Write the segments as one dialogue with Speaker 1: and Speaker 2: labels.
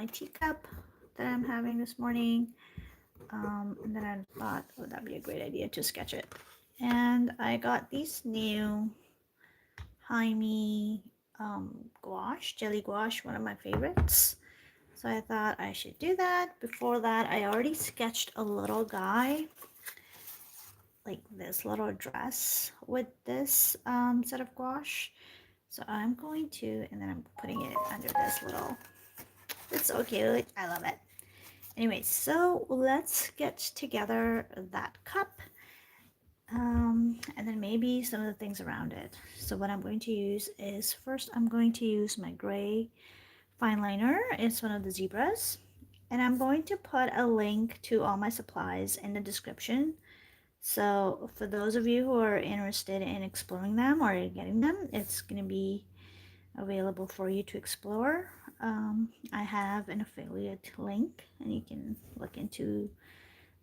Speaker 1: my teacup that I'm having this morning. And then I thought, oh, that'd be a great idea to sketch it. And I got these new HiMi gouache, jelly gouache, one of my favorites. So I thought I should do that. Before that, I already sketched a little guy, like this little dress with this set of gouache. So I'm going to, and then I'm putting it under this little, it's so cute. I love it. Anyway, so let's get together that cup and then maybe some of the things around it. So what I'm going to use is, first I'm going to use my gray fine liner. It's one of the zebras. And I'm going to put a link to all my supplies in the description. So for those of you who are interested in exploring them or getting them, it's going to be available for you to explore. I have an affiliate link and you can look into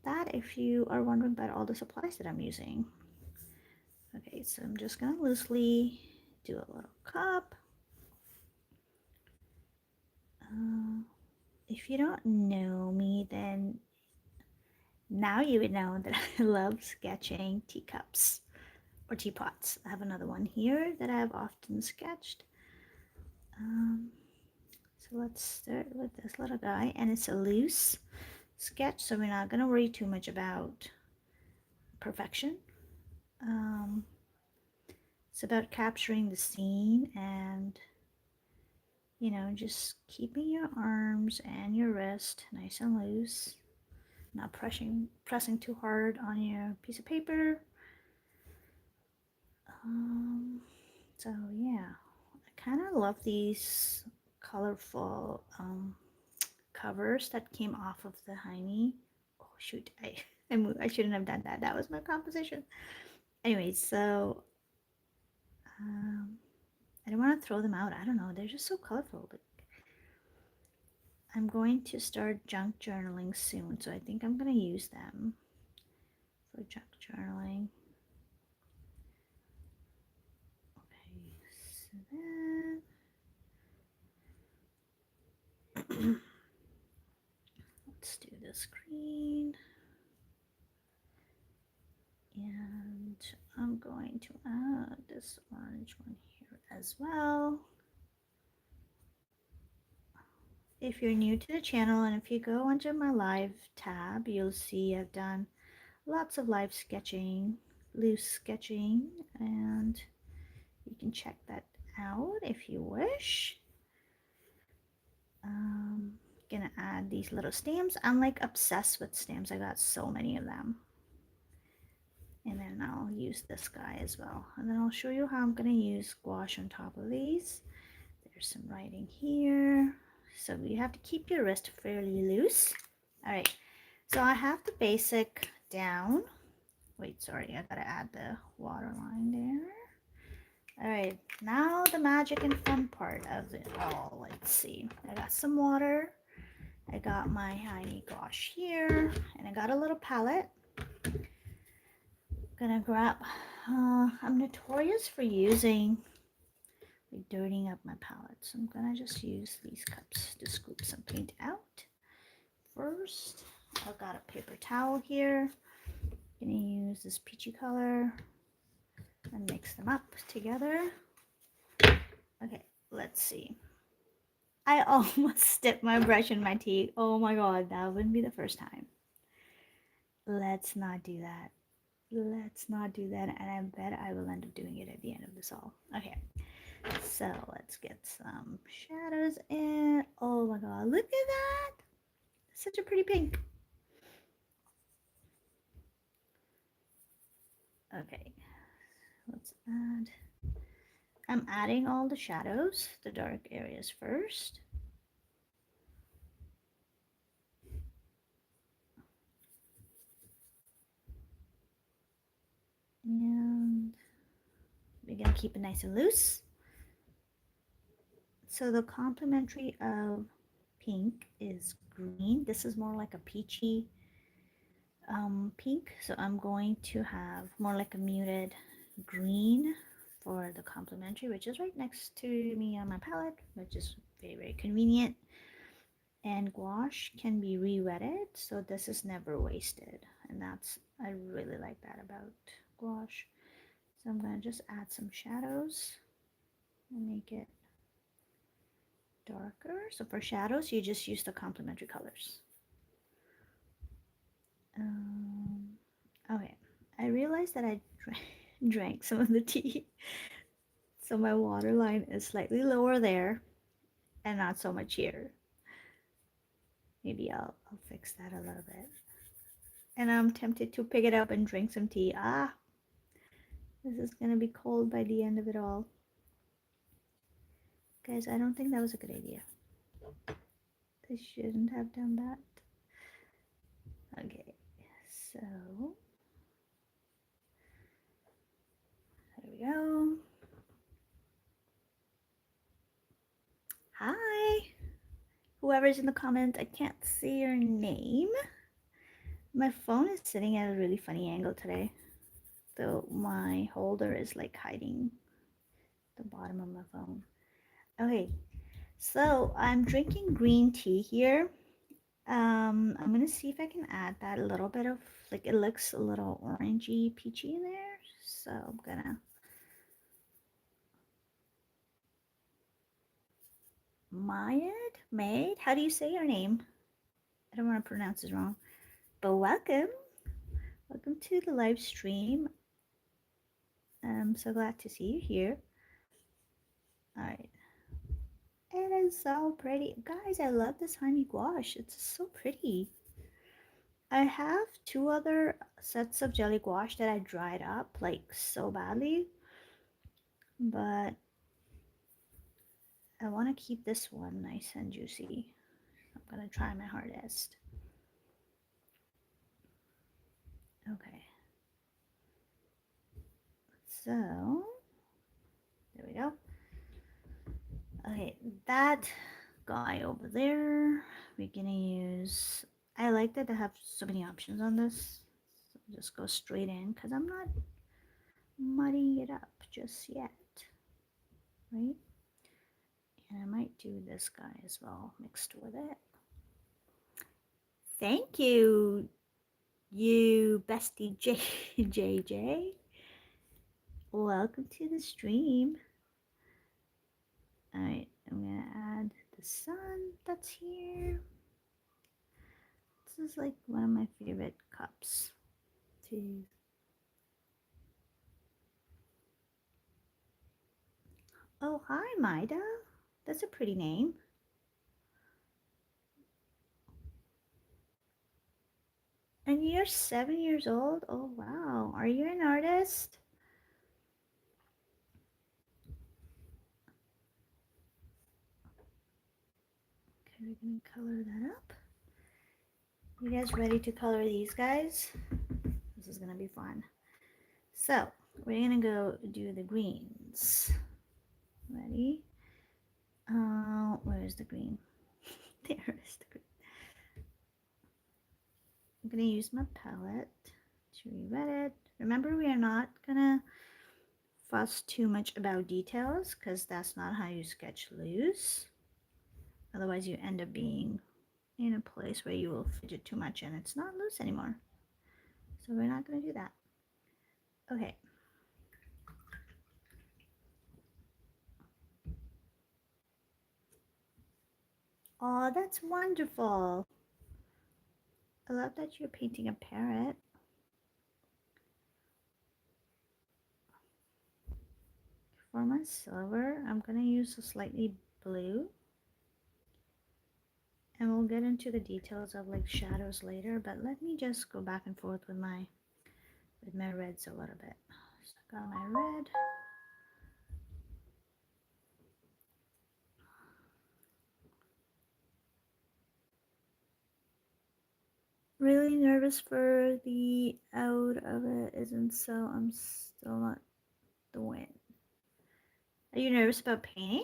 Speaker 1: that if you are wondering about all the supplies that I'm using. Okay, so I'm just going to loosely do a little cup. If you don't know me, then now you would know that I love sketching teacups or teapots. I have another one here that I've often sketched. So let's start with this little guy, and it's a loose sketch, so we're not going to worry too much about perfection. It's about capturing the scene and, you know, just keeping your arms and your wrist nice and loose, not pressing too hard on your piece of paper. So yeah, I kind of love these colorful covers that came off of the HiMi. Oh shoot, I shouldn't have done that. That was my composition. Anyway, so I don't want to throw them out. I don't know. They're just so colorful. But I'm going to start junk journaling soon, so I think I'm going to use them for junk journaling. Okay, so then let's do this green. And I'm going to add this orange one here as well. If you're new to the channel and if you go onto my live tab, you'll see I've done lots of live sketching, loose sketching, and you can check that out if you wish. Gonna add these little stamps. I'm like obsessed with stamps. I got so many of them. And then I'll use this guy as well. And then I'll show you how I'm gonna use gouache on top of these. There's some writing here. So you have to keep your wrist fairly loose. All right, so I have the basic down. Wait, sorry, I gotta add the water line there. All right, now the magic and fun part of it all. Let's see, I got some water. I got my HiMi gouache here, and I got a little palette. Gonna grab, I'm notorious for using, like, dirtying up my palette, so I'm gonna just use these cups to scoop some paint out. First, I've got a paper towel here. Gonna use this peachy color and mix them up together. Okay, let's see. I almost dipped my brush in my tea. Oh my god, that wouldn't be the first time. Let's not do that. Let's not do that, and I bet I will end up doing it at the end of this all. Okay, so let's get some shadows in. Oh my god, look at that! Such a pretty pink. Okay, let's add. I'm adding all the shadows, the dark areas first. And we're gonna keep it nice and loose. So the complementary of pink is green. This is more like a peachy pink. So I'm going to have more like a muted green for the complementary, which is right next to me on my palette, which is very, very convenient. And gouache can be re-wetted, so this is never wasted. And I really like that about gouache. So I'm going to just add some shadows and make it darker. So for shadows, you just use the complementary colors. Okay, I realized that I drank some of the tea. So my water line is slightly lower there and not so much here. Maybe I'll fix that a little bit. And I'm tempted to pick it up and drink some tea. This is gonna be cold by the end of it all. Guys, I don't think that was a good idea. I shouldn't have done that. Okay, so there we go. Hi, whoever's in the comment, I can't see your name. My phone is sitting at a really funny angle today, though my holder is like hiding the bottom of my phone. Okay, so I'm drinking green tea here. I'm gonna see if I can add that a little bit of, like, it looks a little orangey, peachy in there. So I'm gonna Maid. How do you say your name? I don't want to pronounce it wrong. But welcome to the live stream. I'm so glad to see you here. All right. It is so pretty, guys. I love this HiMi gouache. It's so pretty. I have two other sets of jelly gouache that I dried up like so badly, but I want to keep this one nice and juicy. I'm gonna try my hardest. Okay. So there we go. Okay, that guy over there, we're gonna use. I like that they have so many options on this. So just go straight in because I'm not muddying it up just yet, right? And I might do this guy as well mixed with it. Thank you, you bestie JJ. Welcome to the stream. All right, I'm gonna add the sun that's here. This is like one of my favorite cups. Jeez. Oh, hi, Maida. That's a pretty name. And you're 7 years old? Oh, wow. Are you an artist? Okay, we're going to color that up. You guys ready to color these guys? This is going to be fun. So, we're going to go do the greens. Ready? Where's the green? There is the green. I'm going to use my palette to re-red it. Remember, we are not going to fuss too much about details because that's not how you sketch loose. Otherwise, you end up being in a place where you will fidget too much and it's not loose anymore. So we're not going to do that. Okay. Oh, that's wonderful. I love that you're painting a parrot. For my silver, I'm going to use a slightly blue. And we'll get into the details of like shadows later, but let me just go back and forth with my reds a little bit. So I got my red. Really nervous for the out of it isn't so I'm still not the win. Are you nervous about painting?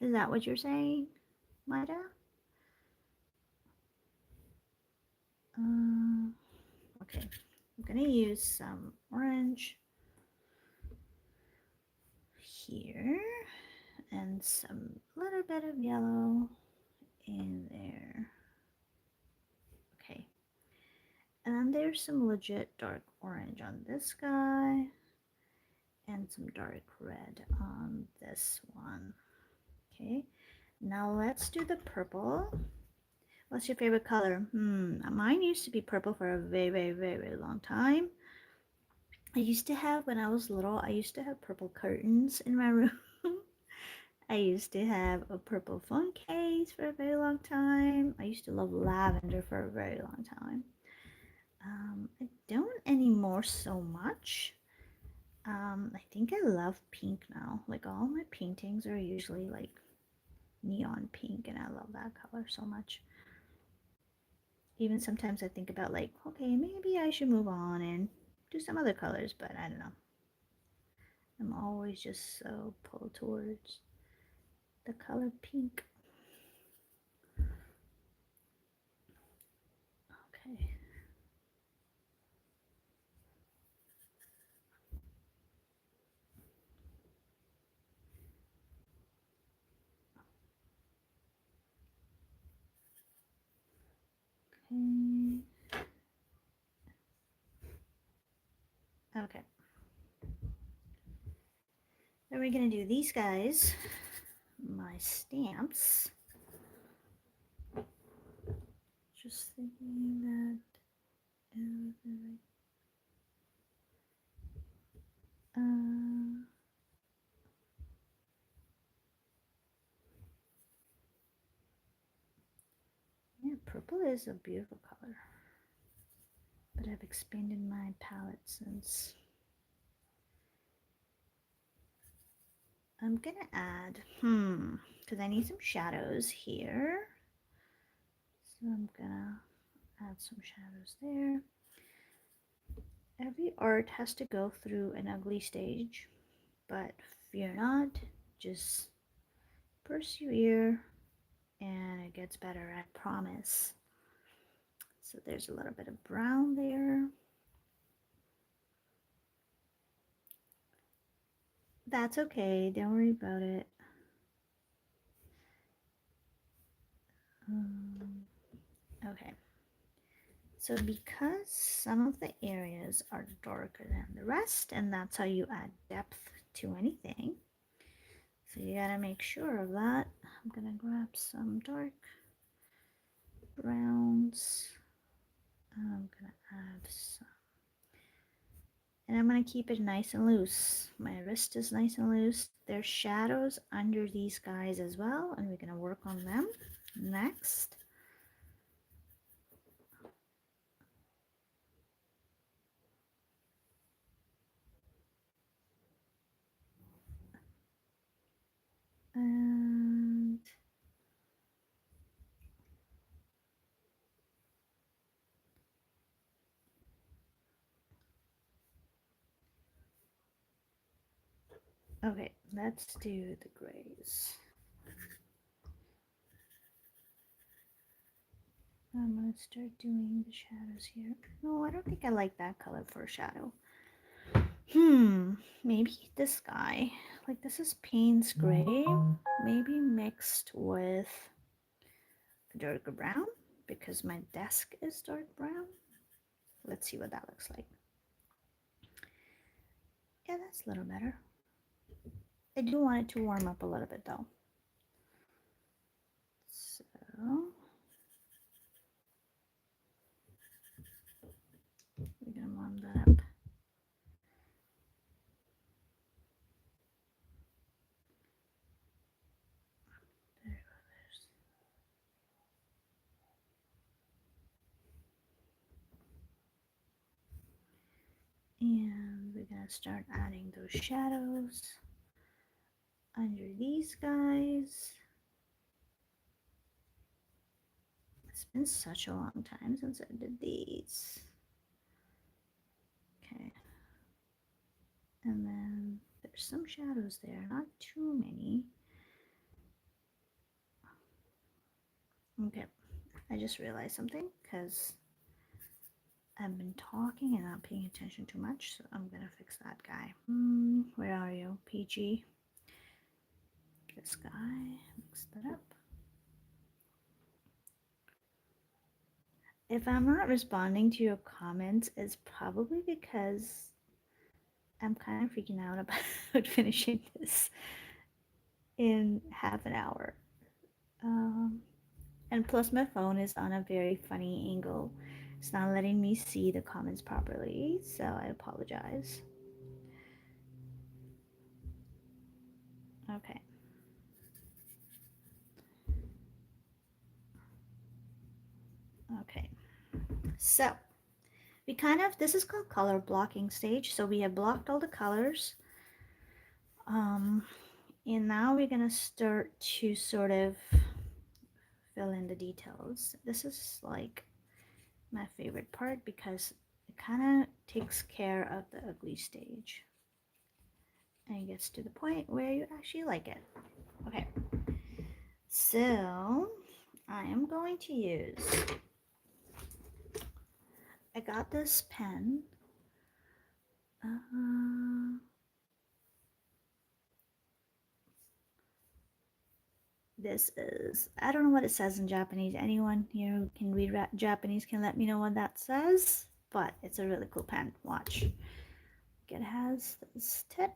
Speaker 1: Is that what you're saying, Maida? Okay, I'm gonna use some orange here and some little bit of yellow in there. Okay. And then there's some legit dark orange on this guy and some dark red on this one. Okay. Now let's do the purple. What's your favorite color? Mine used to be purple for a very, very, very, very long time. I used to have, when I was little, I used to have purple curtains in my room. I used to have a purple phone case for a very long time. I used to love lavender for a very long time. I don't anymore so much. I think I love pink now. Like all my paintings are usually like neon pink, and I love that color so much. Even sometimes I think about like, okay, maybe I should move on and do some other colors, but I don't know. I'm always just so pulled towards the color pink. Okay. Okay. Then we're gonna do these guys, my stamps. Just thinking that yeah, purple is a beautiful color, but I've expanded my palette since. I'm gonna add, because I need some shadows here. So I'm gonna add some shadows there. Every art has to go through an ugly stage, but fear not, just persevere and it gets better, I promise. So there's a little bit of brown there. That's okay, don't worry about it. Okay. So because some of the areas are darker than the rest, and that's how you add depth to anything. So you gotta make sure of that. I'm gonna grab some dark browns. I'm gonna add some. And I'm gonna keep it nice and loose. My wrist is nice and loose. There's shadows under these guys as well, and we're gonna work on them next. And okay, let's do the grays. I'm gonna start doing the shadows here. No, I don't think I like that color for a shadow. Maybe this guy. Like this is Payne's gray, maybe mixed with darker brown because my desk is dark brown. Let's see what that looks like. Yeah, that's a little better. I do want it to warm up a little bit though. So we're gonna warm that up. There it goes. And we're gonna start adding those shadows under these guys. It's been such a long time since I did these. Okay. And then there's some shadows there, not too many. Okay, I just realized something because I've been talking and not paying attention too much, so I'm gonna fix that guy. Where are you, PG? This guy, mix that up. If I'm not responding to your comments, it's probably because I'm kind of freaking out about finishing this in half an hour. And plus my phone is on a very funny angle. It's not letting me see the comments properly, so I apologize. Okay. Okay. So, this is called color blocking stage. So we have blocked all the colors. And now we're going to start to sort of fill in the details. This is like my favorite part because it kind of takes care of the ugly stage and gets to the point where you actually like it. Okay, so I am going to use, I got this pen. This is, I don't know what it says in Japanese. Anyone here who can read Japanese can let me know what that says, but it's a really cool pen. Watch. It has this tip.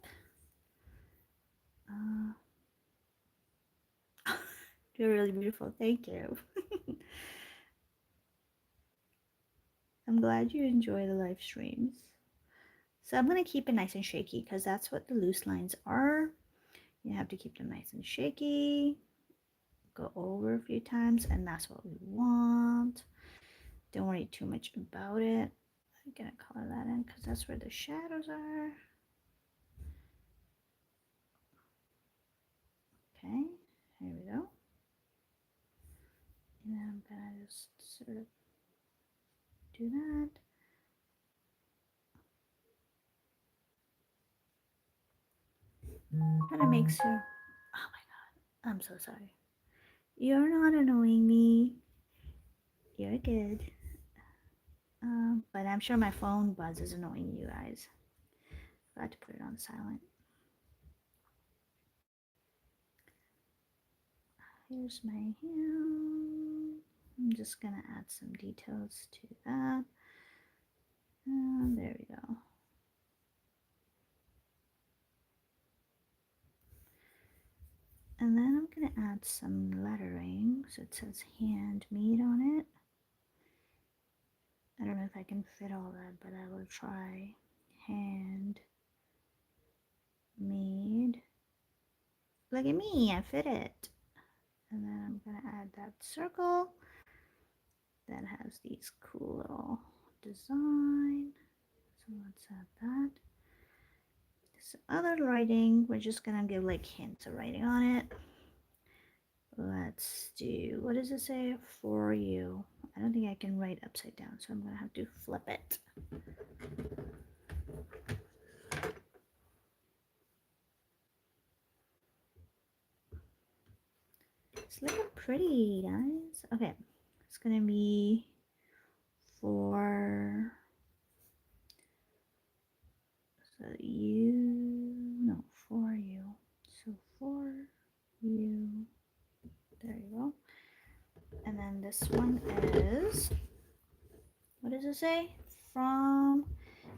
Speaker 1: You're really beautiful. Thank you. I'm glad you enjoy the live streams. So I'm going to keep it nice and shaky because that's what the loose lines are. You have to keep them nice and shaky. Go over a few times, and that's what we want. Don't worry too much about it. I'm going to color that in because that's where the shadows are. Okay, here we go. And then I'm going to just sort of do that. Kind of makes you, oh my god, I'm so sorry. You're not annoying me. You're good. But I'm sure my phone buzz is annoying you guys. Forgot to put it on silent. Here's my hand. I'm just gonna add some details to that. And there we go. And then I'm gonna add some lettering. So it says handmade on it. I don't know if I can fit all that, but I will try. Hand made. Look at me, I fit it. And then I'm gonna add that circle that has these cool little design. So let's add that. Some other writing, we're just gonna give like hints of writing on it. Let's do, what does it say? For you. I don't think I can write upside down, so I'm gonna have to flip it. It's looking pretty, guys. Okay, it's gonna be for, so you, no, for you. So for you, there you go. And then this one is, what does it say? From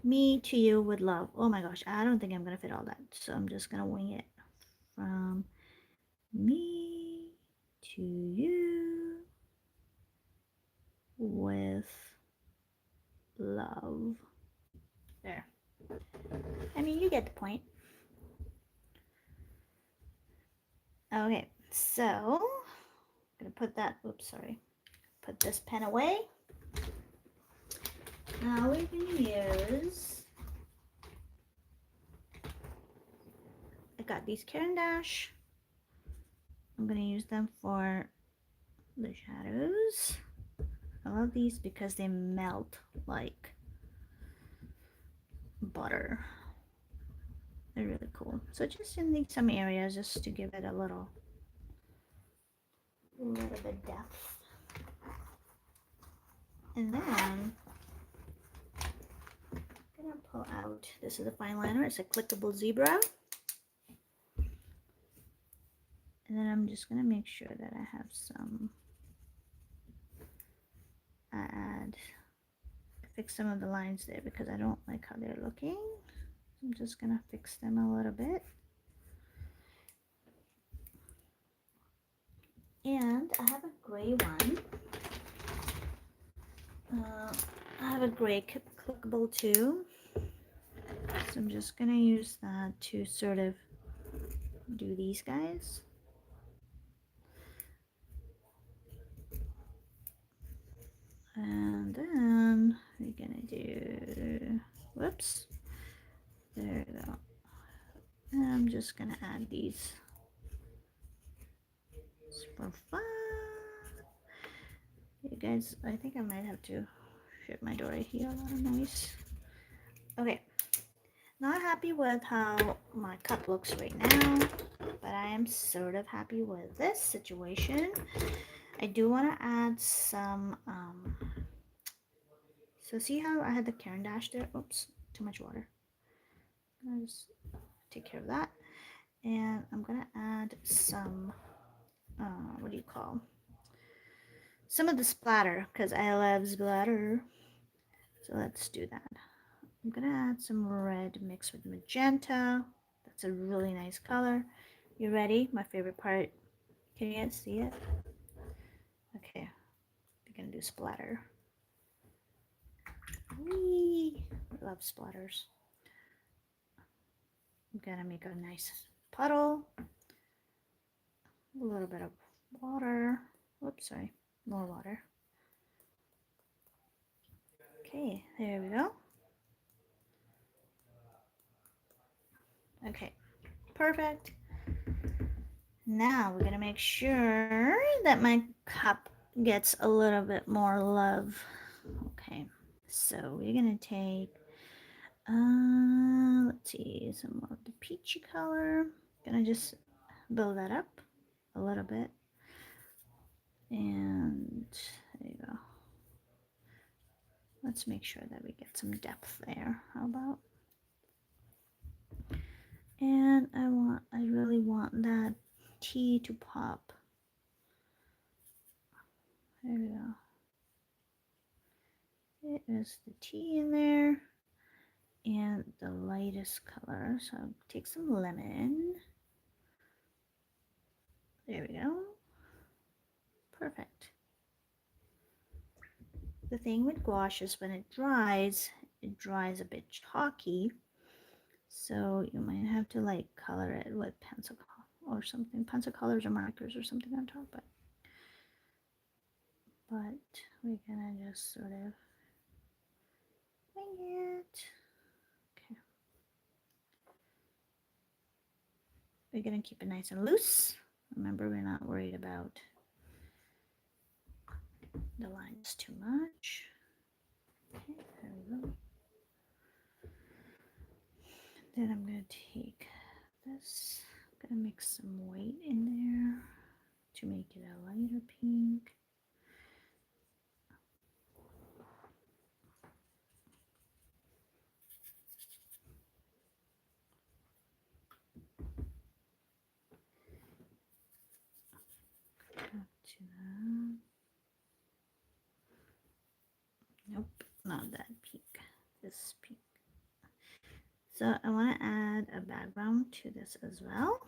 Speaker 1: me to you with love. Oh my gosh, I don't think I'm gonna fit all that, so I'm just gonna wing it. From me to you with love. There. I mean, you get the point. Okay, so I'm gonna put that, oops, sorry. Put this pen away. Now we can use, I got these Caran d'Ache. I'm gonna use them for the shadows. I love these because they melt like butter. They're really cool. So just in some areas just to give it a little bit of depth. And then I'm gonna pull out, this is a fine liner, it's a clickable zebra. And then I'm just gonna make sure that I have some, I add fix some of the lines there because I don't like how they're looking. I'm just gonna fix them a little bit. And I have a gray one. I have a gray clickable too. So I'm just gonna use that to sort of do these guys. And then we're gonna do, whoops, there we go. And I'm just gonna add these for fun. You guys, I think I might have to shut my door. I hear a lot of noise. Okay, not happy with how my cup looks right now, but I am sort of happy with this situation. I do want to add some, so see how I had the Caran d'Ache there? Oops, too much water. I'll just take care of that. And I'm gonna add some, what do you call? Some of the splatter, because I love splatter. So let's do that. I'm gonna add some red mixed with magenta. That's a really nice color. You ready? My favorite part. Can you guys see it? Okay, we're gonna do splatter. Whee! I love splatters. I'm gonna make a nice puddle. A little bit of water. Whoops, sorry. More water. Okay, there we go. Okay, perfect. Now we're gonna make sure that my cup gets a little bit more love. Okay, so we're gonna take, let's see, some of the peachy color. Gonna just build that up a little bit. And there you go. Let's make sure that we get some depth there. How about? And I really want that tea to pop. There we go. It is the tea in there. And the lightest color. So I'll take some lemon. There we go. Perfect. The thing with gouache is when it dries a bit chalky. So you might have to like color it with pencil or something, pencil colors or markers or something on top. But we're gonna just sort of wing it. Okay. We're gonna keep it nice and loose. Remember, we're not worried about the lines too much. Okay, there we go. Then I'm gonna take this. I'm gonna mix some white in there to make it a lighter pink. Back to that. Nope, not that pink. This pink. So I want to add a background to this as well.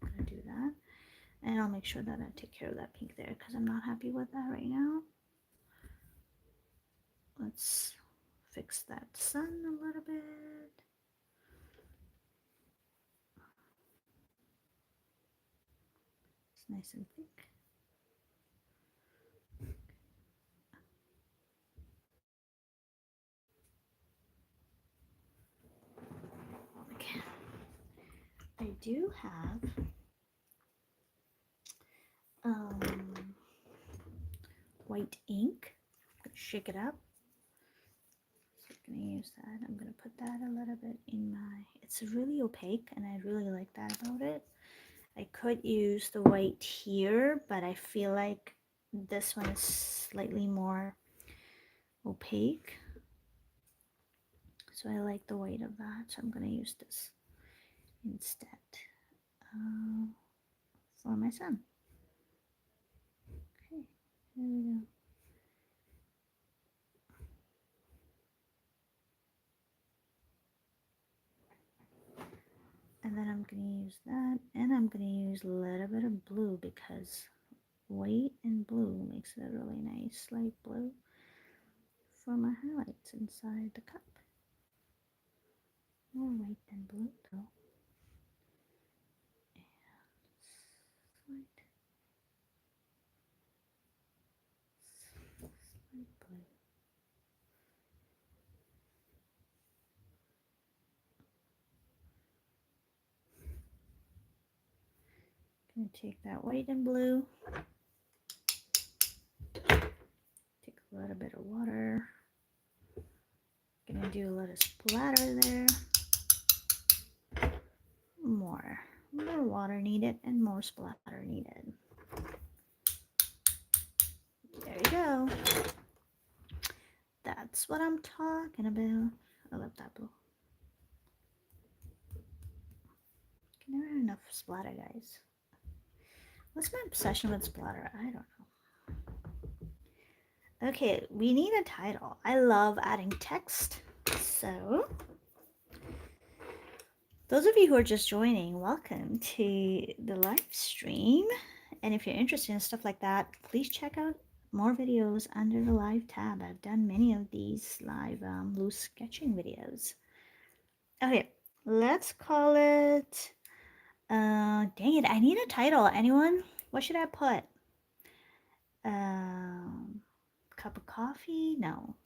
Speaker 1: I'm gonna do that, and I'll make sure that I take care of that pink there because I'm not happy with that right now. Let's fix that sun a little bit. It's nice and thick. Okay. I do have white ink. Shake it up. So I'm gonna use that. I'm gonna put that a little bit in my. It's really opaque, and I really like that about it. I could use the white here, but I feel like this one is slightly more opaque. So I like the white of that, so I'm gonna use this instead for my sun. Okay, there we go. And then I'm going to use that, and I'm going to use a little bit of blue because white and blue makes it a really nice light blue for my highlights inside the cup. More white than blue though. And slight blue. Gonna take that white and blue, take a little bit of water, gonna do a little splatter there, more water needed and more splatter needed. There you go. That's what I'm talking about. I love that blue. Can never have enough splatter, guys. What's my obsession with splatter? I don't know. Okay, we need a title. I love adding text. So, those of you who are just joining, welcome to the live stream. And if you're interested in stuff like that, please check out more videos under the live tab. I've done many of these live loose sketching videos. Okay, let's call it, dang it, I need a title. Anyone? What should I put? Cup of coffee? No.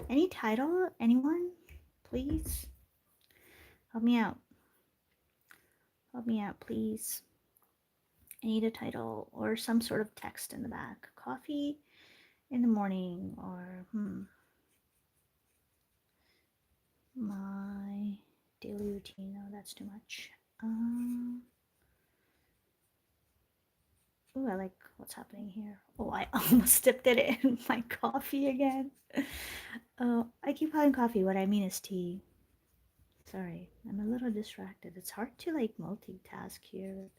Speaker 1: Any title? Anyone? Please? Help me out. Help me out, please. I need a title or some sort of text in the back. Coffee in the morning, or my daily routine. No, that's too much. Oh, I like what's happening here. Oh, I almost dipped it in my coffee again. Oh, I keep calling coffee. What I mean is tea. Sorry, I'm a little distracted. It's hard to like multitask here. I'm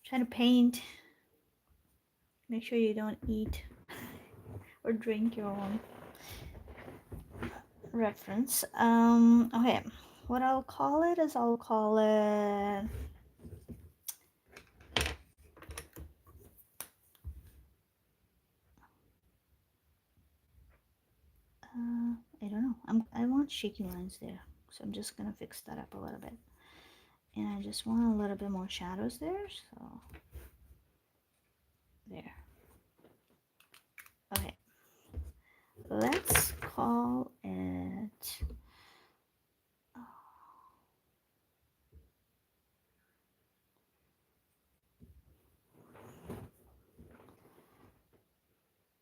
Speaker 1: trying to paint. Make sure you don't eat or drink your own reference. Okay, what I'll call it is I'll call it I don't know. I want shaky lines there, so I'm just gonna fix that up a little bit, and I just want a little bit more shadows there. So there. Okay, let's call it.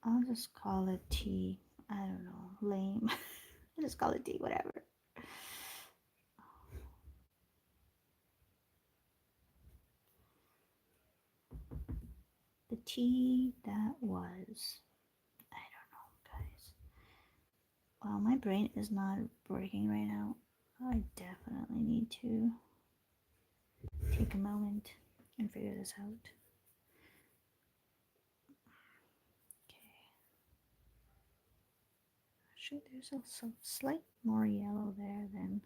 Speaker 1: I'll just call it tea. I don't know, lame. I'll just call it tea, whatever. The tea that was. I don't know, guys. Well, my brain is not working right now. I definitely need to take a moment and figure this out. Okay. Actually, there's also slight more yellow there than,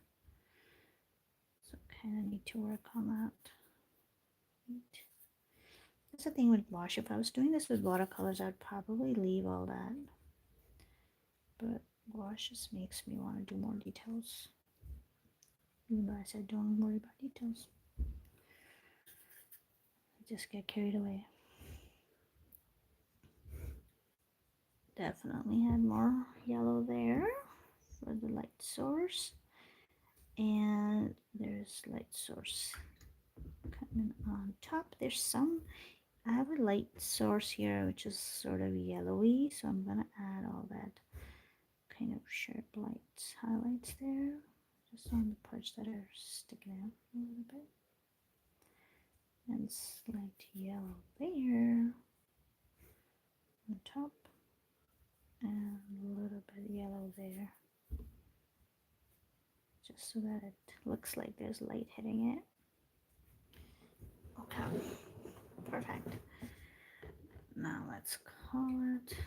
Speaker 1: so kind of need to work on that. That's the thing with gouache. If I was doing this with watercolors, I'd probably leave all that. But gouache just makes me want to do more details. Even though I said don't worry about details. I just get carried away. Definitely had more yellow there for the light source. And there's light source coming on top. There's some, I have a light source here which is sort of yellowy, so I'm gonna add all that kind of sharp lights, highlights there, just on the parts that are sticking out a little bit. And slight yellow there on top, and a little bit yellow there, just so that it looks like there's light hitting it. Okay, perfect. Now let's call it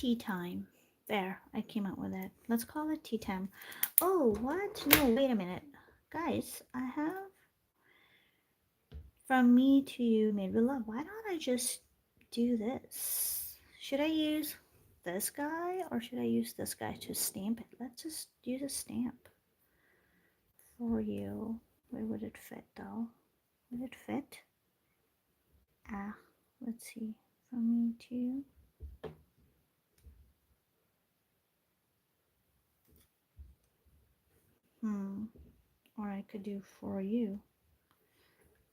Speaker 1: tea time. There, I came up with it. Let's call it tea time. Oh, what? No, wait a minute. Guys, I have From Me to You Made with Love. Why don't I just do this? Should I use this guy or should I use this guy to stamp it? Let's just use a stamp for you. Where would it fit though? Would it fit? Let's see. From Me to You. Or I could do For You.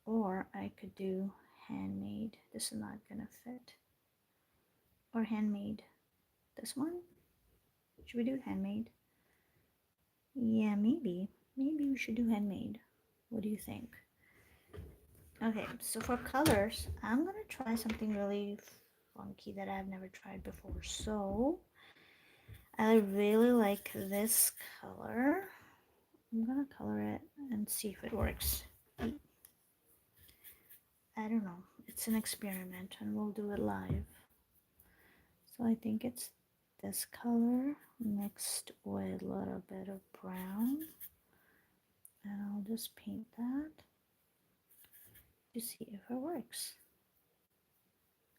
Speaker 1: Or I could do Handmade. This is not gonna fit. Or Handmade. This one? Should we do Handmade? Yeah, maybe. Maybe we should do Handmade. What do you think? Okay, so for colors, I'm gonna try something really funky that I've never tried before. So I really like this color. I'm gonna color it and see if it works. I don't know. It's an experiment and we'll do it live. So I think it's this color mixed with a little bit of brown. And I'll just paint that to see if it works.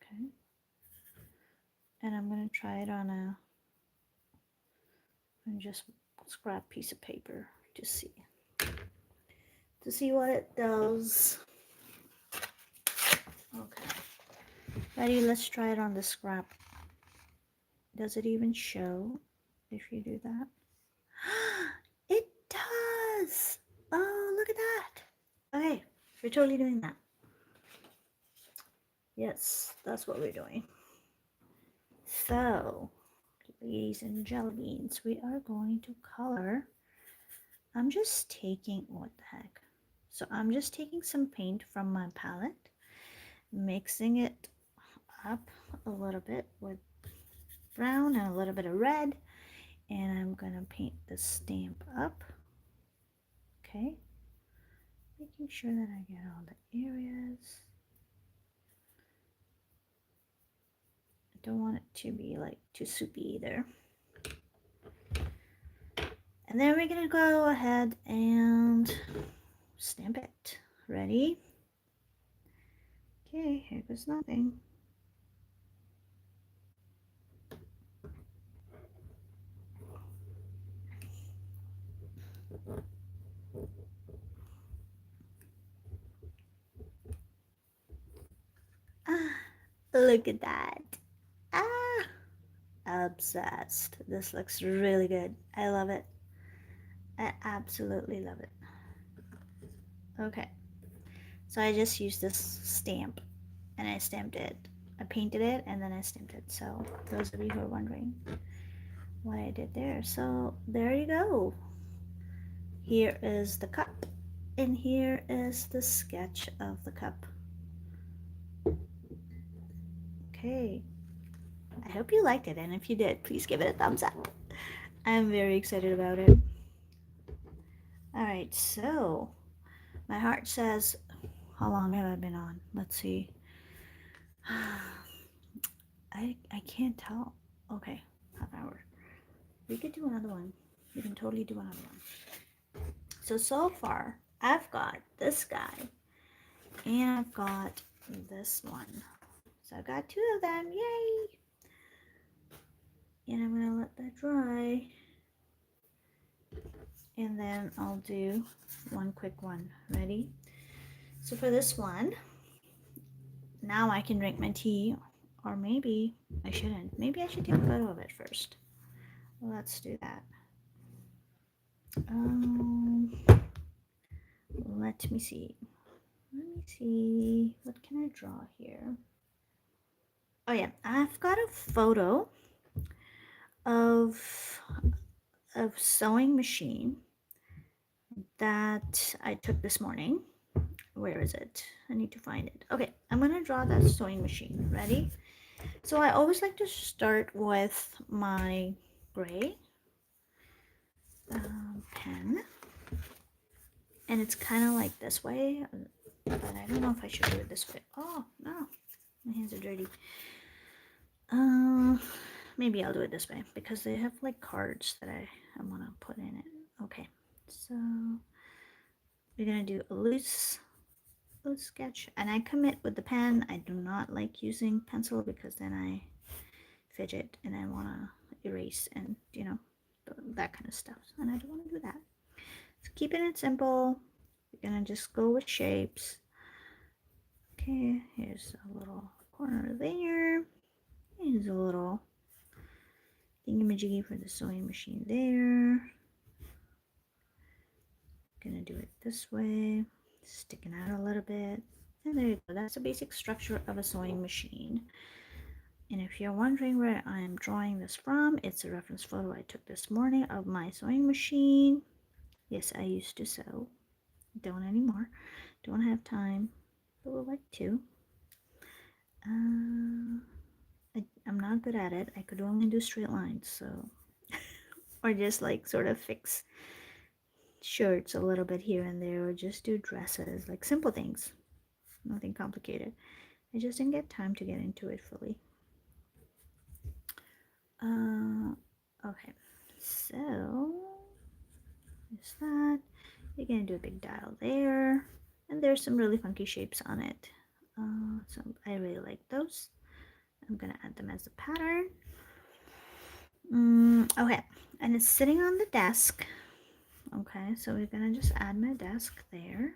Speaker 1: Okay. And I'm going to try it on just scrap piece of paper to see what it does. Okay. Ready? Let's try it on the scrap. Does it even show if you do that? It does! Oh, look at that. Okay, we're totally doing that. Yes, that's what we're doing. So, ladies and jelly beans, we are going to color. I'm just taking, what the heck? So I'm just taking some paint from my palette, mixing it up a little bit with brown and a little bit of red, and I'm gonna paint the stamp up. Okay, making sure that I get all the areas. I don't want it to be like too soupy either. And then we're gonna go ahead and stamp it. Ready? Okay, here goes nothing. Look at that. Obsessed. This looks really good. I love it. I absolutely love it. Okay. So I just used this stamp and I stamped it. I painted it and then I stamped it. So those of you who are wondering what I did there. So there you go. Here is the cup and here is the sketch of the cup. Okay. I hope you liked it, and if you did, please give it a thumbs up. I'm very excited about it. Alright, so my heart says, how long have I been on? Let's see. I can't tell. Okay, half hour. We could do another one. We can totally do another one. So far, I've got this guy, and I've got this one. So I've got 2 of them. Yay! And I'm going to let that dry. And then I'll do one quick one. Ready? So for this one, now I can drink my tea, or maybe I shouldn't. Maybe I should take a photo of it first. Let's do that. Let me see. What can I draw here? Oh yeah, I've got a photo of a sewing machine that I took this morning. Where is it? I need to find it. Okay, I'm gonna draw that sewing machine. Ready? So I always like to start with my gray pen, and it's kind of like this way, but I don't know if I should do it this way. Oh no, my hands are dirty. maybe I'll do it this way because they have like cards that I want to put in it. Okay, so we're gonna do a loose sketch, and I commit with the pen. I do not like using pencil because then I fidget and I want to erase and that kind of stuff, and I don't want to do that. So keeping it simple, we're gonna just go with shapes. Okay, here's a little corner there. Here's a little thingamajiggy for the sewing machine there. Gonna do it this way, sticking out a little bit. And there you go. That's the basic structure of a sewing machine. And if you're wondering where I'm drawing this from, it's a reference photo I took this morning of my sewing machine. Yes, I used to sew. Don't anymore. Don't have time, but would like to. I'm not good at it. I could only do straight lines, so or just like sort of fix shirts a little bit here and there, or just do dresses, like simple things, nothing complicated. I just didn't get time to get into it fully. Okay, so there's that. You're gonna do a big dial there, and there's some really funky shapes on it. So I really like those. I'm gonna add them as a pattern. Okay, and it's sitting on the desk. Okay, so we're gonna just add my desk there.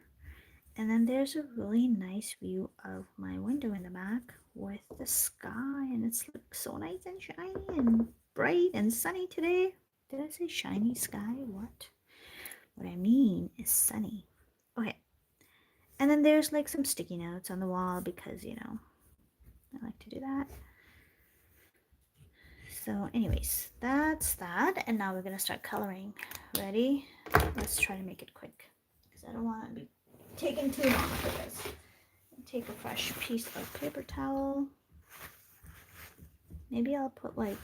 Speaker 1: And then there's a really nice view of my window in the back with the sky, and it's like so nice and shiny and bright and sunny today. Did I say shiny sky? What I mean is sunny. Okay, and then there's like some sticky notes on the wall because I like to do that. So anyways, that's that, and now we're gonna start coloring. Ready? Let's try to make it quick because I don't want to be taking too long for this. Take a fresh piece of paper towel. Maybe I'll put like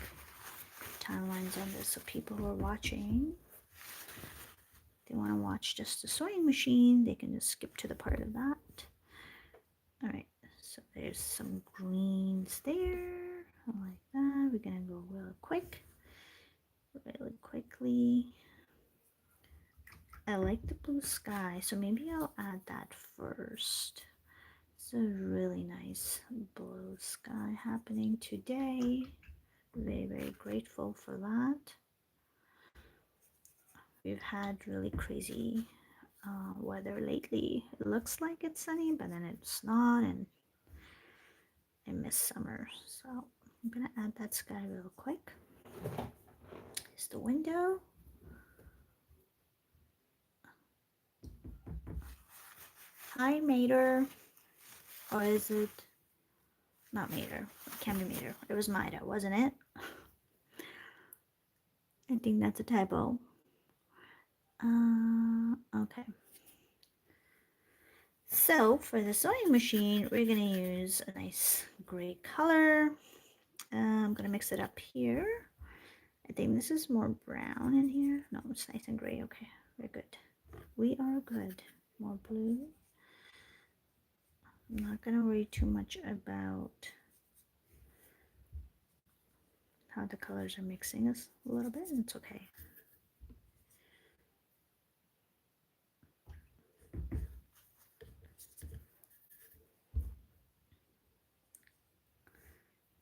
Speaker 1: timelines on this so people who are watching, if they want to watch just the sewing machine, they can just skip to the part of that. All right, so there's some greens there, like that. We're gonna go really quickly. I like the blue sky, so maybe I'll add that first. It's a really nice blue sky happening today. Very, very grateful for that. We've had really crazy weather lately. It looks like it's sunny, but then it's not, and I miss summer. So I'm gonna add that sky real quick. Here's the window. Hi, Mater. Or is it not Mater? It can't be Mater. It was Maida, wasn't it? I think that's a typo. Okay. So for the sewing machine, we're gonna use a nice gray color. I'm gonna mix it up here. I think this is more brown in here. No, it's nice and gray. Okay, we're good. We are good. More blue. I'm not gonna worry too much about how the colors are mixing us a little bit. It's okay.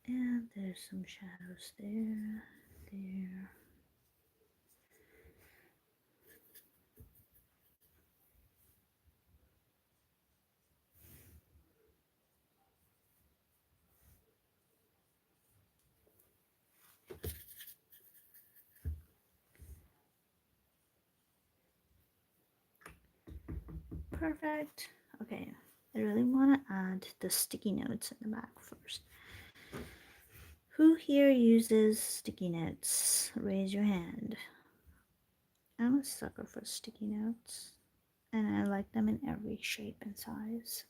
Speaker 1: And there's some shadows there. Perfect. Okay, I really want to add the sticky notes in the back first. Who here uses sticky notes? Raise your hand. I'm a sucker for sticky notes, and I like them in every shape and size.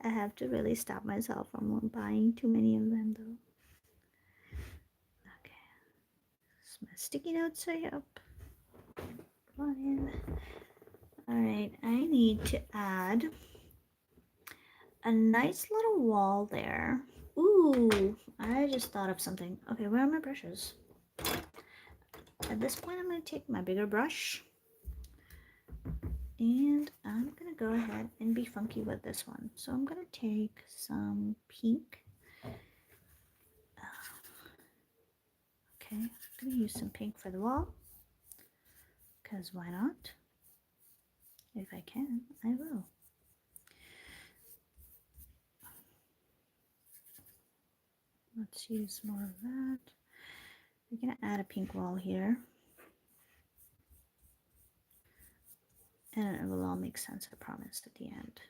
Speaker 1: I have to really stop myself from buying too many of them though. Okay, so my sticky notes are up. Come on in. Alright, I need to add a nice little wall there Ooh, I just thought of something. Okay, where are my brushes? At this point, I'm going to take my bigger brush and I'm going to go ahead and be funky with this one. So I'm going to take some pink. Okay, I'm going to use some pink for the wall because why not? If I can, I will. Let's use more of that. We're going to add a pink wall here. And it will all make sense, I promise, at the end.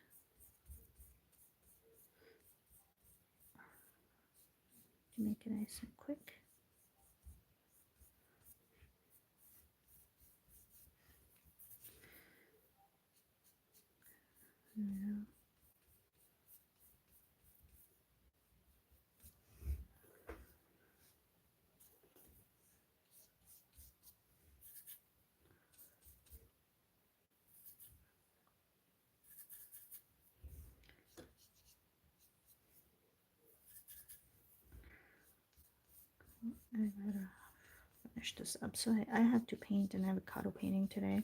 Speaker 1: To make it nice and quick. Yeah. I gotta finish this up. So I have to paint an avocado painting today.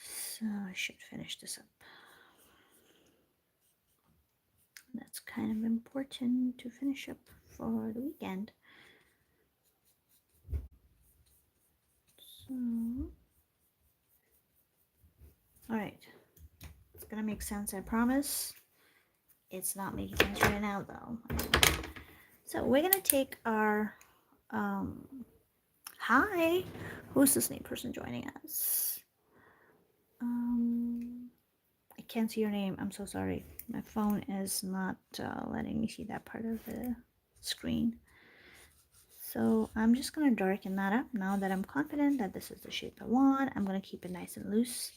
Speaker 1: So I should finish this up. That's kind of important to finish up for the weekend. So, all right. It's gonna make sense, I promise. It's not making sense right now though. So we're gonna take our, hi, who's this new person joining us? I can't see your name. I'm so sorry. My phone is not letting me see that part of the screen. So I'm just going to darken that up now that I'm confident that this is the shape I want. I'm going to keep it nice and loose.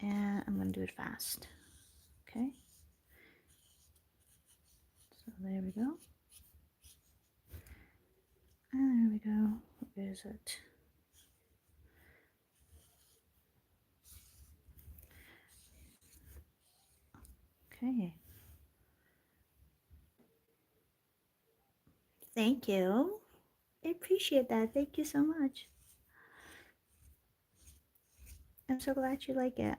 Speaker 1: And I'm going to do it fast. Okay. So there we go. And there we go. Where is it? Okay. Thank you. I appreciate that. Thank you so much. I'm so glad you like it.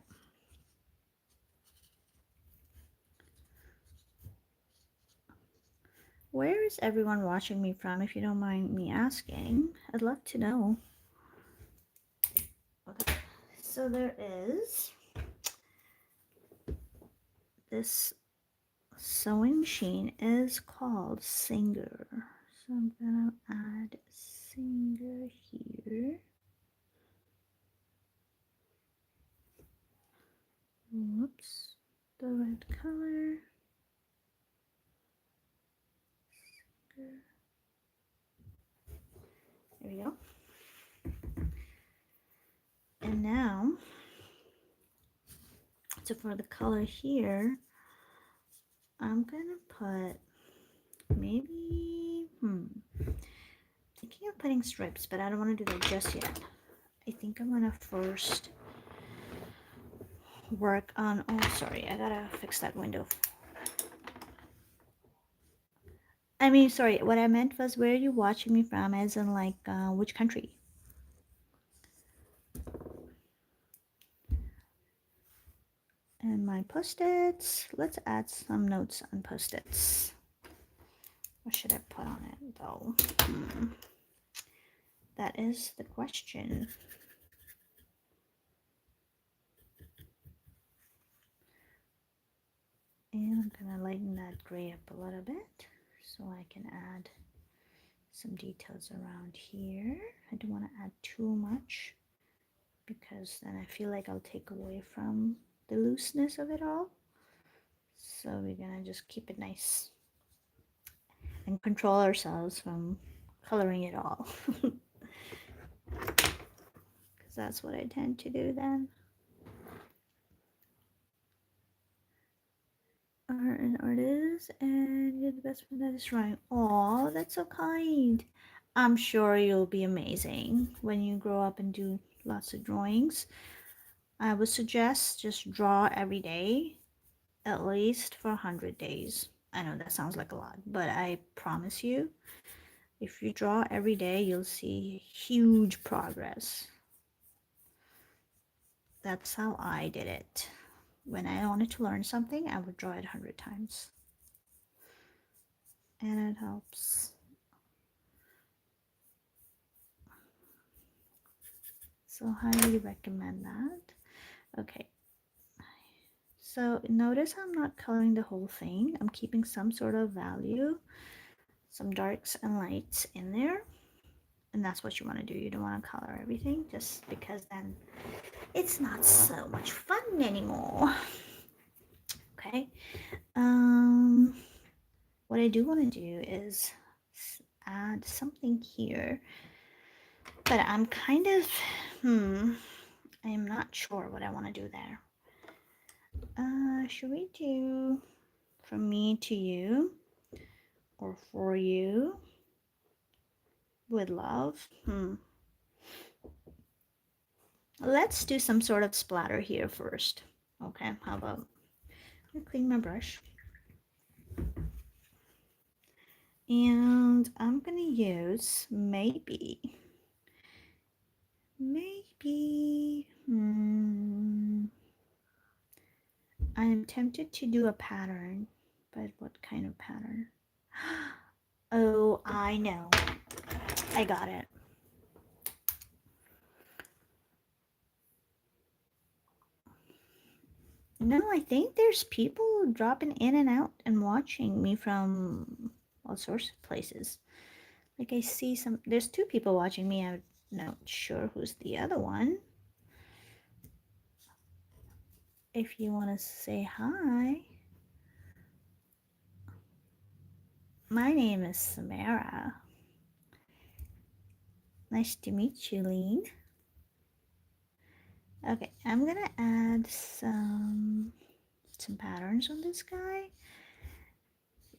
Speaker 1: Where is everyone watching me from, if you don't mind me asking? I'd love to know. Okay. So there is this sewing machine is called Singer. So I'm gonna add Singer here. Whoops, the red color. Singer. There we go. And now, so for the color here, I'm gonna put maybe, thinking of putting stripes, but I don't want to do that just yet. I think I'm gonna first work on, oh sorry, I gotta fix that window. I mean, sorry, what I meant was, where are you watching me from, as in like which country? And my post-its, let's add some notes on post-its. What should I put on it though? That is the question. And I'm gonna lighten that gray up a little bit so I can add some details around here. I don't want to add too much because then I feel like I'll take away from the looseness of it all. So we're gonna just keep it nice and control ourselves from coloring it all. Because that's what I tend to do then. Art and artist, and you're the best friend that is drawing. Oh, that's so kind. I'm sure you'll be amazing when you grow up and do lots of drawings. I would suggest just draw every day, at least for 100 days. I know that sounds like a lot, but I promise you, if you draw every day, you'll see huge progress. That's how I did it. When I wanted to learn something, I would draw it 100 times. And it helps. So highly recommend that. Okay. So notice I'm not coloring the whole thing. I'm keeping some sort of value, some darks and lights in there. And that's what you want to do. You don't want to color everything just because then it's not so much fun anymore. Okay. What I do want to do is add something here, but I'm kind of, I am not sure what I want to do there. Should we do from me to you or for you with love? Let's do some sort of splatter here first. Okay, how about I clean my brush. And I'm gonna use maybe, I'm tempted to do a pattern, but what kind of pattern? Oh, I know. I got it. No, I think there's people dropping in and out and watching me from all sorts of places. Like I see there's two people watching me. I'm not sure who's the other one. If you want to say hi. My name is Samara. Nice to meet you, Lean. Okay, I'm gonna add some patterns on this guy.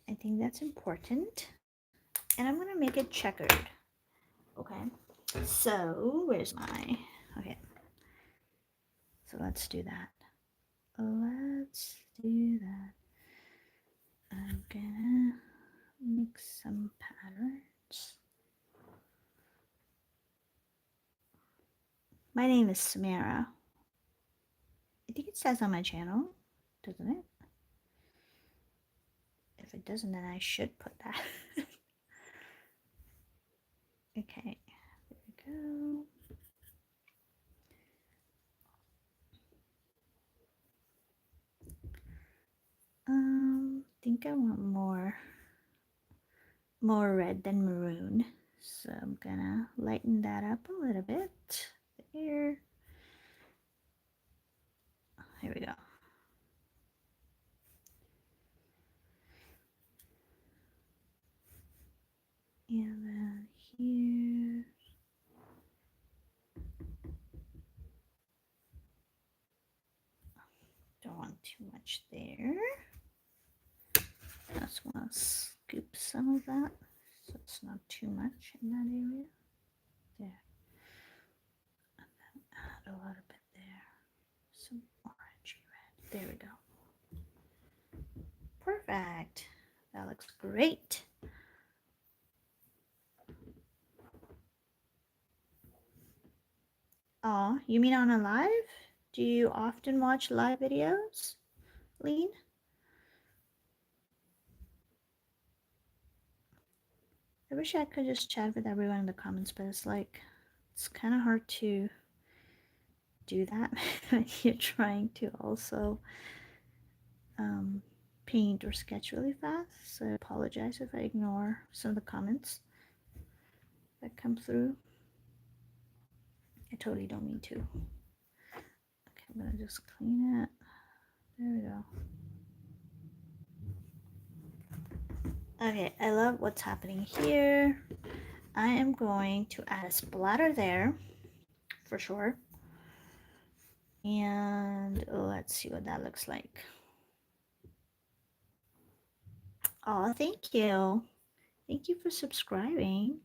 Speaker 1: I think that's important. And I'm gonna make it checkered. Okay, so where's my, okay. So let's do that. Let's do that. I'm gonna make some patterns. My name is Samara. I think it says on my channel, doesn't it? If it doesn't, then I should put that. Okay, there we go. I think I want more red than maroon. So I'm gonna lighten that up a little bit. There. Here we go. And then here. Don't want too much there. Just want to scoop some of that so it's not too much in that area. There. And then add a little bit there. Some orangey red. There we go. Perfect. That looks great. Oh, you mean on a live? Do you often watch live videos, Lean? I wish I could just chat with everyone in the comments, but it's like, it's kind of hard to do that when you're trying to also paint or sketch really fast. So I apologize if I ignore some of the comments that come through. I totally don't mean to. Okay, I'm gonna just clean it. There we go. Okay, I love what's happening here. I am going to add a splatter there for sure. And let's see what that looks like. Oh, thank you. Thank you for subscribing.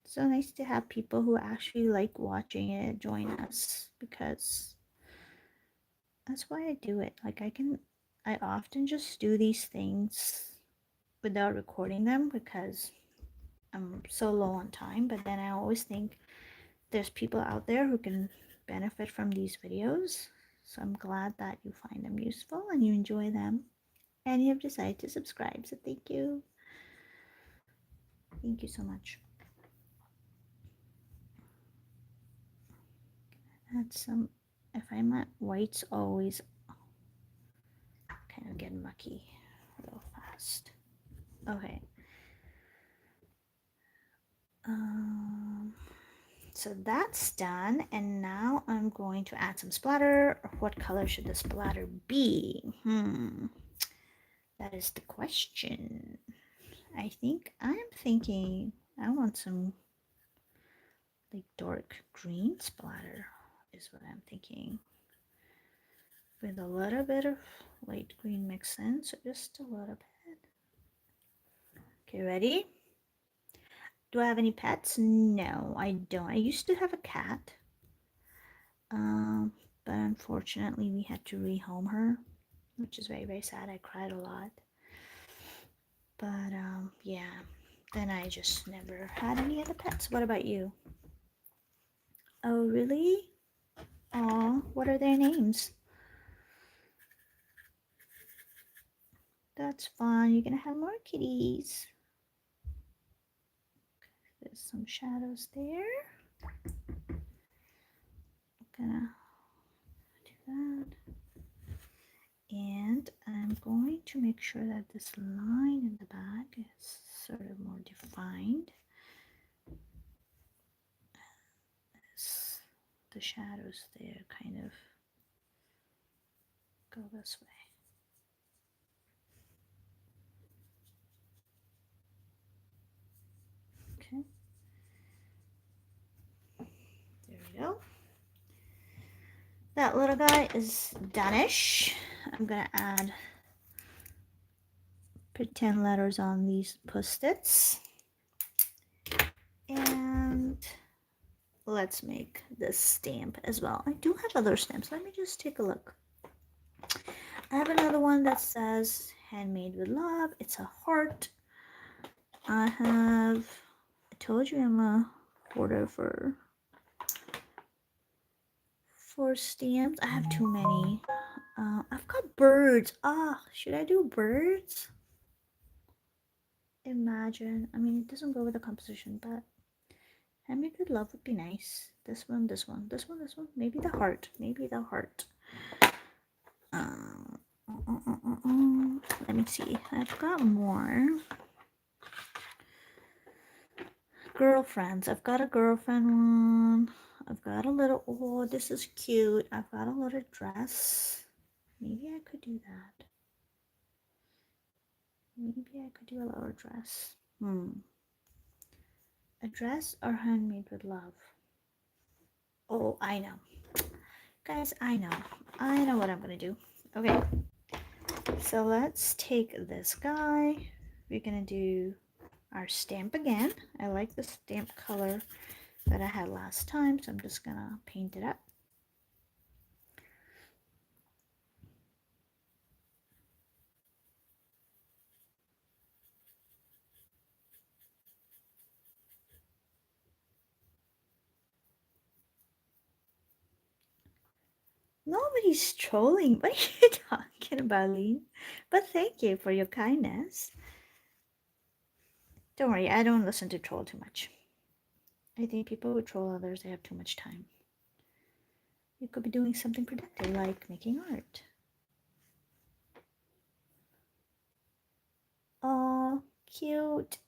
Speaker 1: So nice to have people who actually like watching it join us, because that's why I do it. Like I can I often just do these things without recording them because I'm so low on time, but then I always think there's people out there who can benefit from these videos. So I'm glad that you find them useful and you enjoy them. And you have decided to subscribe, so thank you. Thank you so much. Add some, I find my whites always kind of get mucky real fast. Okay. So that's done, and now I'm going to add some splatter. What color should the splatter be? That is the question. I think I'm thinking I want some like dark green splatter is what I'm thinking. With a little bit of light green mixed in, so just a little bit. Okay, ready? Do I have any pets? No, I don't. I used to have a cat. But unfortunately we had to rehome her, which is very, very sad. I cried a lot. But yeah, then I just never had any other pets. What about you? Oh, really? Aw, what are their names? That's fun. You're gonna have more kitties. There's some shadows there. I'm gonna do that. And I'm going to make sure that this line in the back is sort of more defined. As the shadows there kind of go this way. Okay. There we go. That little guy is Danish. I'm gonna add pretend letters on these post-its. And let's make this stamp as well. I do have other stamps. Let me just take a look. I have another one that says handmade with love. It's a heart. I told you I'm a hoarder for stamps. I have too many. I've got birds. Should I do birds? Imagine. I mean, it doesn't go with the composition, but handmade with love would be nice. This one, this one, this one, this one. Maybe the heart. Maybe the heart. Let me see. I've got more. Girlfriends. I've got a girlfriend one. I've got a little. Oh, this is cute. I've got a little dress. Maybe I could do that. Maybe I could do a little dress. A dress or handmade with love? Oh, I know. Guys, I know. I know what I'm gonna do. Okay. So let's take this guy. We're gonna do our stamp again. I like the stamp color that I had last time, so I'm just gonna paint it up. Nobody's trolling. What are you talking about, Lee? But thank you for your kindness. Don't worry, I don't listen to troll too much. I think people who troll others, they have too much time. You could be doing something productive, like making art. Oh, cute.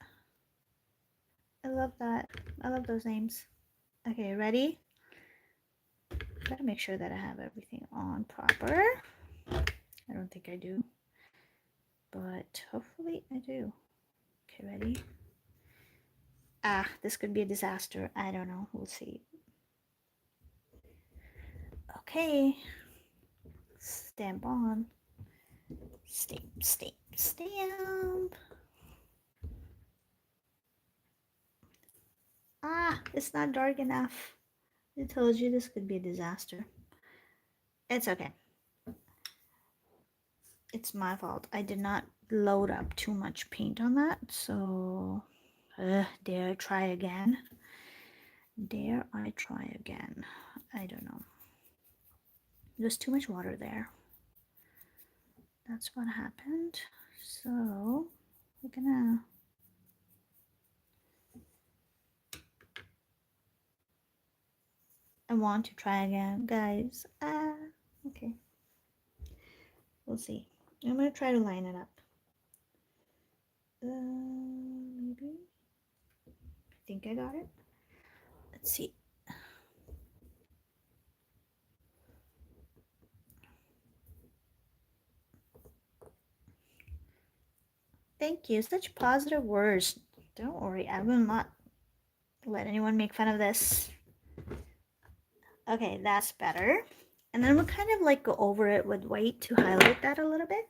Speaker 1: I love that. I love those names. Okay, ready? Gotta make sure that I have everything on proper. I don't think I do, but hopefully I do. Okay, ready? This could be a disaster. I don't know. We'll see. Okay. Stamp on. Stamp, stamp, stamp. It's not dark enough. I told you this could be a disaster. It's okay. It's my fault. I did not load up too much paint on that, so dare I try again? Dare I try again? I don't know. There's too much water there. That's what happened. So we're gonna I want to try again, guys. Okay. We'll see. I'm gonna try to line it up. Maybe. I think I got it. Let's see. Thank you. Such positive words. Don't worry, I will not let anyone make fun of this. Okay, that's better. And then we'll kind of like go over it with white to highlight that a little bit.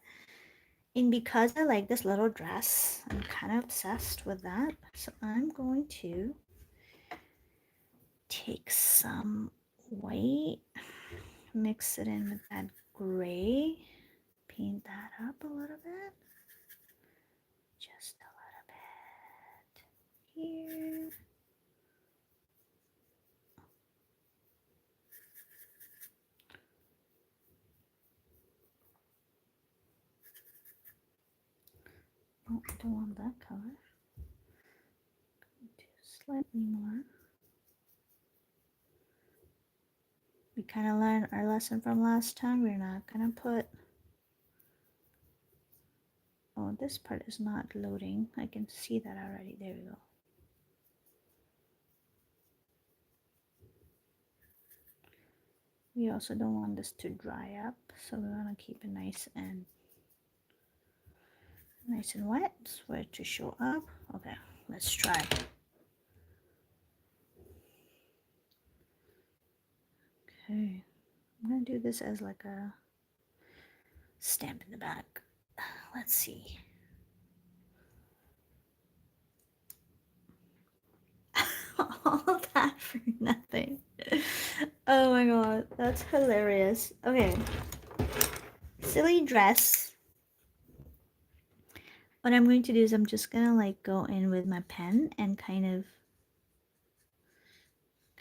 Speaker 1: And because I like this little dress, I'm kind of obsessed with that. So I'm going to take some white, mix it in with that gray, paint that up a little bit. Just a little bit here. Oh, I don't want that color. Do slightly more. We kind of learned our lesson from last time. We're not gonna put. Oh, this part is not loading. I can see that already. There we go. We also don't want this to dry up, so we want to keep it nice and wet for it to show up. Okay, let's try. Okay, I'm gonna do this as like a stamp in the back. Let's see. All that for nothing. Oh my god, that's hilarious. Okay, silly dress. What I'm going to do is I'm just gonna like go in with my pen and kind of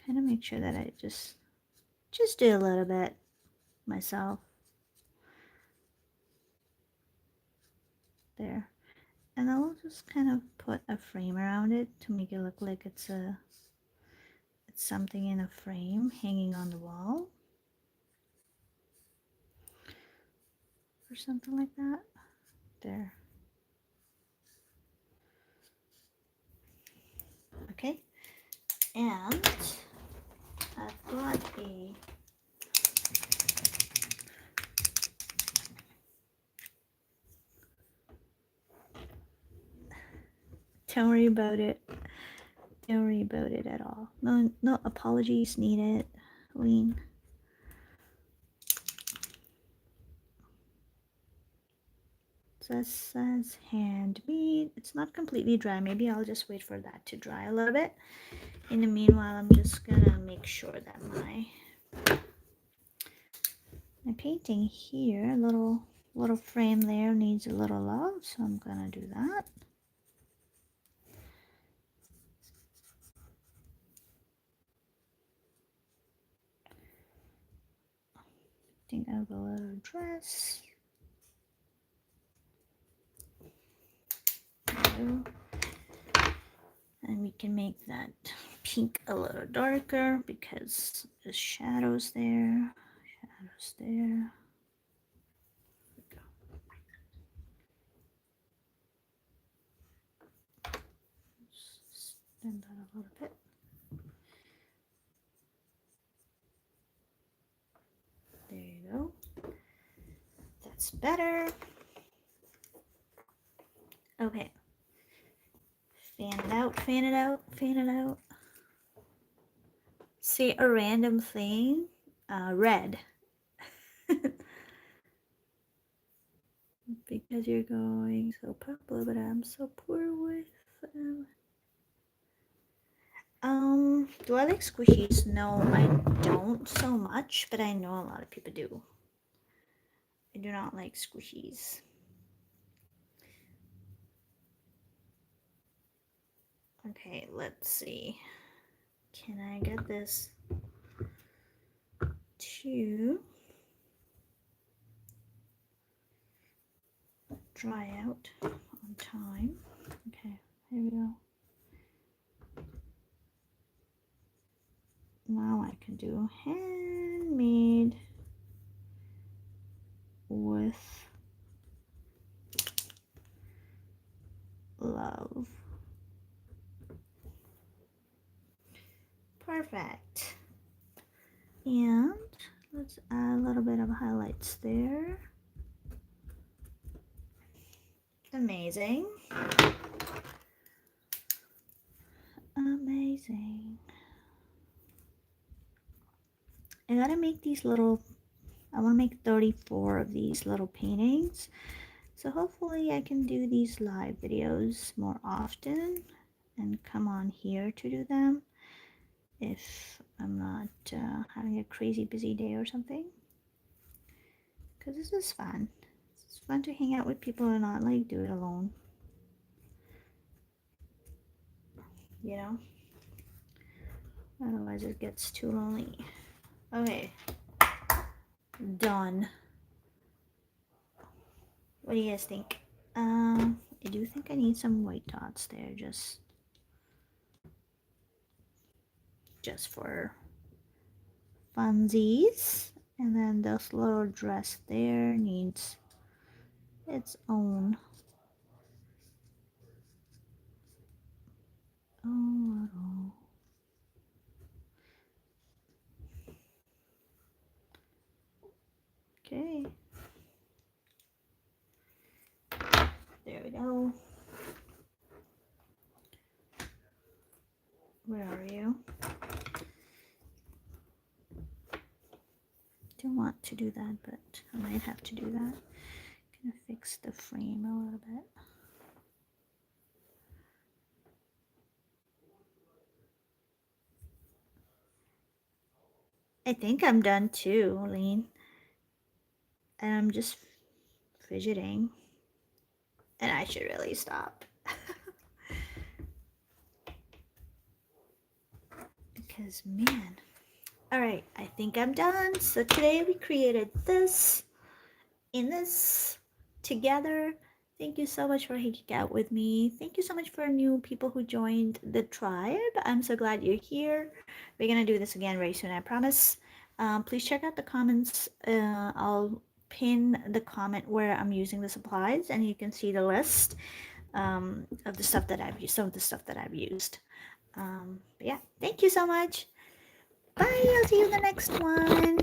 Speaker 1: make sure that I just do a little bit myself. There. And I'll just kind of put a frame around it to make it look like it's something in a frame hanging on the wall. Or something like that. There. Okay. And I've got a don't worry about it. Don't worry about it at all. No apologies needed, Lean. This says handmade. It's not completely dry. Maybe I'll just wait for that to dry a little bit. In the meanwhile, I'm just gonna make sure that my painting here, little frame there needs a little love, so I'm gonna do that. Think of a little dress. And we can make that pink a little darker because the shadows there. Shadows there. Extend that a little bit. There you go. That's better. Okay. Fan it out, fan it out, fan it out. Say a random thing. Red. Because you're going so purple, but I'm so poor with do I like squishies? No, I don't so much, but I know a lot of people do. I do not like squishies. Okay, let's see. Can I get this to dry out on time? Okay, here we go. Now I can do handmade with love. Perfect. And let's add a little bit of highlights there. Amazing. Amazing. I gotta make these little, I want to make 34 of these little paintings. So hopefully I can do these live videos more often and come on here to do them if I'm not having a crazy busy day or something. Because this is fun. It's fun to hang out with people and not like do it alone. You know? Otherwise it gets too lonely. Okay. Done. What do you guys think? I do think I need some white dots there just for funsies. And then this little dress there needs its own little. Okay. There we go. Where are you? Don't want to do that, but I might have to do that. Gonna fix the frame a little bit. I think I'm done too, Lean. And I'm just fidgeting. And I should really stop. Because, man. Alright, I think I'm done. So today we created this in this together. Thank you so much for hanging out with me. Thank you so much for new people who joined the tribe. I'm so glad you're here. We're going to do this again very soon, I promise. Please check out the comments. I'll pin the comment where I'm using the supplies, and you can see the list of the stuff that I've used, some of the stuff that I've used. But yeah, thank you so much. Bye. I'll see you in the next one.